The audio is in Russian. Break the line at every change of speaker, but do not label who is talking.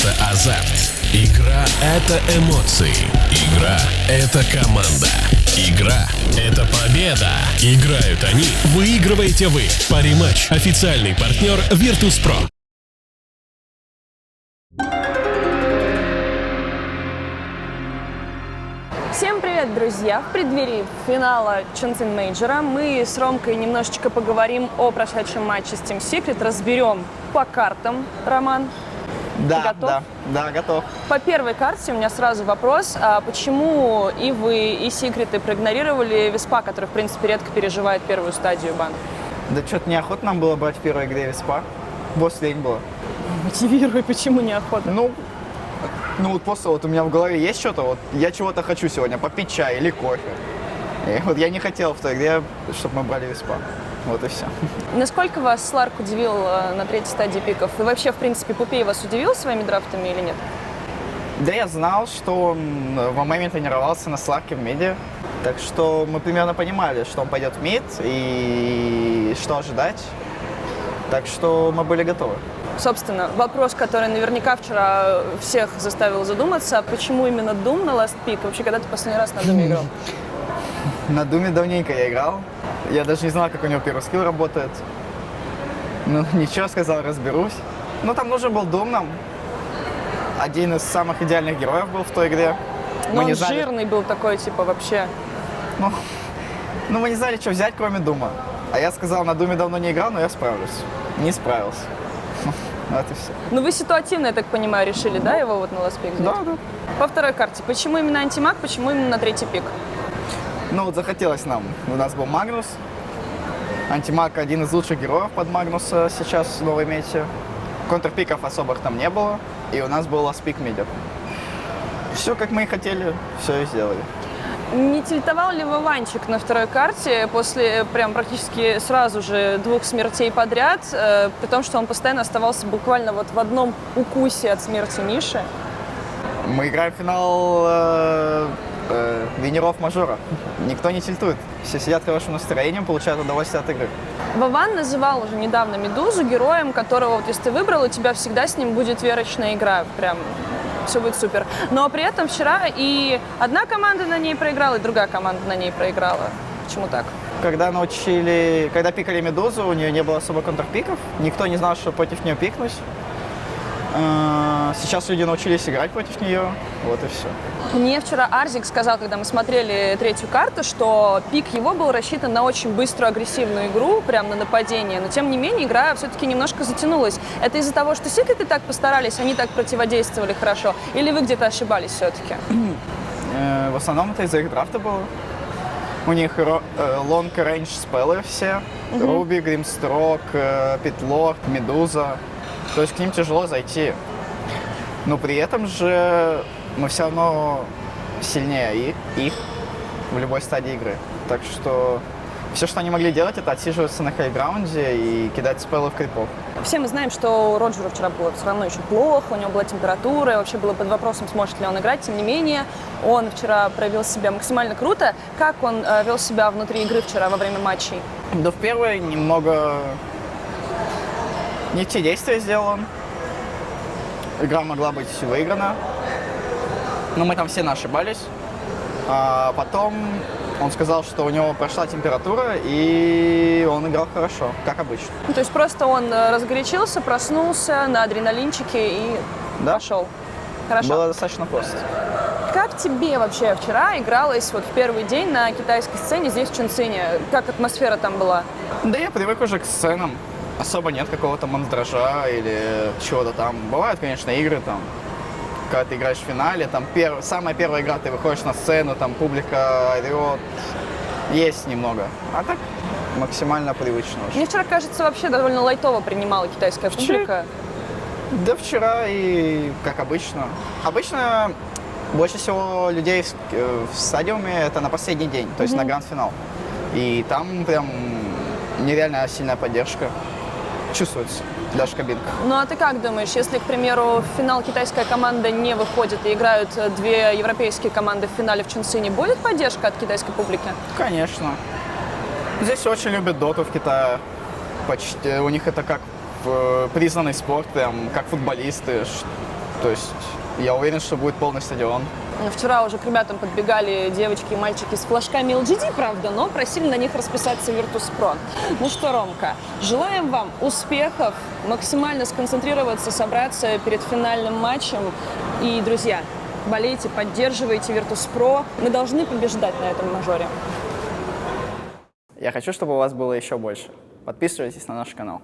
это азарт. Игра — это эмоции. Игра — это команда. Игра — это победа. Играют они, выигрываете вы. Париматч — официальный партнер Virtus.pro.
Всем привет, друзья! В преддверии финала Chongqing Мейджора мы с Ромкой немножечко поговорим о прошедшем матче с Team Secret, разберем по картам, Роман.
Да,
готов?
да, готов.
По первой карте у меня сразу вопрос, а почему и вы, и Секреты проигнорировали Веспа, который, в принципе, редко переживает первую стадию бан?
Да что-то неохота нам было брать в первой игре Веспа. Босс лень было.
Мотивируй, почему неохота?
Ну вот просто вот у меня в голове есть что-то, вот я чего-то хочу сегодня, попить чай или кофе. И вот я не хотел в той игре, чтобы мы брали Веспа. Вот и все.
Насколько вас Сларк удивил на третьей стадии пиков? И вообще, в принципе, Пупей вас удивил своими драфтами или нет?
Да я знал, что он в ММе тренировался на Сларке в миде. Так что мы примерно понимали, что он пойдет в мид и что ожидать. Так что мы были готовы.
Собственно, вопрос, который наверняка вчера всех заставил задуматься, почему именно Doom на Last Pick? Вообще, когда ты последний раз на Doom играл?
На Думе давненько я играл. Я даже не знал, как у него первый скилл работает. Ну, ничего, сказал, разберусь. Ну, там нужен был Doom нам. Один из самых идеальных героев был в той игре.
Но он жирный был такой, типа, вообще.
Ну, мы не знали, что взять, кроме Дума. А я сказал, на Думе давно не играл, но я справлюсь. Не справился. Вот и все.
Ну, вы ситуативно, я так понимаю, решили, да, его вот на Last Pick взять?
Да.
По второй карте. Почему именно антимаг, почему именно на третий пик?
Ну, вот захотелось нам. У нас был Магнус. Антимаг — один из лучших героев под Магнуса сейчас в новой мете. Контрпиков особых там не было. И у нас был ласт пик мидер. Все, как мы и хотели, все и сделали.
Не тильтовал ли Вованчик на второй карте после прям практически сразу же 2 смертей подряд, при том, что он постоянно оставался буквально вот в одном укусе от смерти Миши?
Мы играем в финал винеров мажора. Никто не тильтует. Все сидят хорошим настроением, получают удовольствие от игры.
Вован называл уже недавно Медузу героем, которого, вот если ты выбрал, у тебя всегда с ним будет верочная игра. Прям все будет супер. Но при этом вчера и одна команда на ней проиграла, и другая команда на ней проиграла. Почему так?
Когда пикали Медузу, у нее не было особо контрпиков. Никто не знал, что против нее пикнуть. Сейчас люди научились играть против нее. Вот и все.
Мне вчера Арзик сказал, когда мы смотрели третью карту, что пик его был рассчитан на очень быструю агрессивную игру, прям на нападение. Но тем не менее игра все-таки немножко затянулась. Это из-за того, что Секреты так постарались, они так противодействовали хорошо? Или вы где-то ошибались все-таки?
В основном это из-за их драфта было. У них лонг-рейндж спеллы все. Руби, Гримстрок, Питлорд, Медуза. То есть к ним тяжело зайти. Но при этом же мы все равно сильнее их в любой стадии игры. Так что все, что они могли делать, это отсиживаться на хайграунде и кидать спеллы в крипов.
Все мы знаем, что у Роджера вчера было все равно еще плохо, у него была температура, и вообще было под вопросом, сможет ли он играть. Тем не менее, он вчера проявил себя максимально круто. Как он вел себя внутри игры вчера во время матчей?
Да в первой немного не те действия сделал он. Игра могла быть выиграна. Но мы там все ошибались. А потом он сказал, что у него прошла температура, и он играл хорошо, как обычно.
Ну, то есть просто он разгорячился, проснулся на адреналинчике и пошел. Хорошо.
Было достаточно просто.
Как тебе вообще вчера игралось вот в первый день на китайской сцене здесь, в Чунцине? Как атмосфера там была?
Да я привык уже к сценам. Особо нет какого-то мандража или чего-то там. Бывают, конечно, игры там, когда ты играешь в финале, там самая первая игра, ты выходишь на сцену, там публика орет. Есть немного. А так максимально привычно уже.
Мне вчера, кажется, вообще довольно лайтово принимала китайская публика.
Да вчера и как обычно. Обычно больше всего людей в стадиуме это на последний день, то есть на гранд-финал. И там прям нереально сильная поддержка. Чувствуется, даже в кабинках.
Ну а ты как думаешь, если, к примеру, в финал китайская команда не выходит и играют 2 европейские команды в финале в Чунцине, будет поддержка от китайской публики?
Конечно. Здесь очень любят доту в Китае. Почти, у них это как признанный спорт, прям как футболисты. То есть я уверен, что будет полный стадион.
Вчера уже к ребятам подбегали девочки и мальчики с флажками LGD, правда, но просили на них расписаться в Virtus.pro. Ну что, Ромка, желаем вам успехов, максимально сконцентрироваться, собраться перед финальным матчем. И, друзья, болейте, поддерживайте Virtus.pro. Мы должны побеждать на этом мажоре.
Я хочу, чтобы у вас было еще больше. Подписывайтесь на наш канал.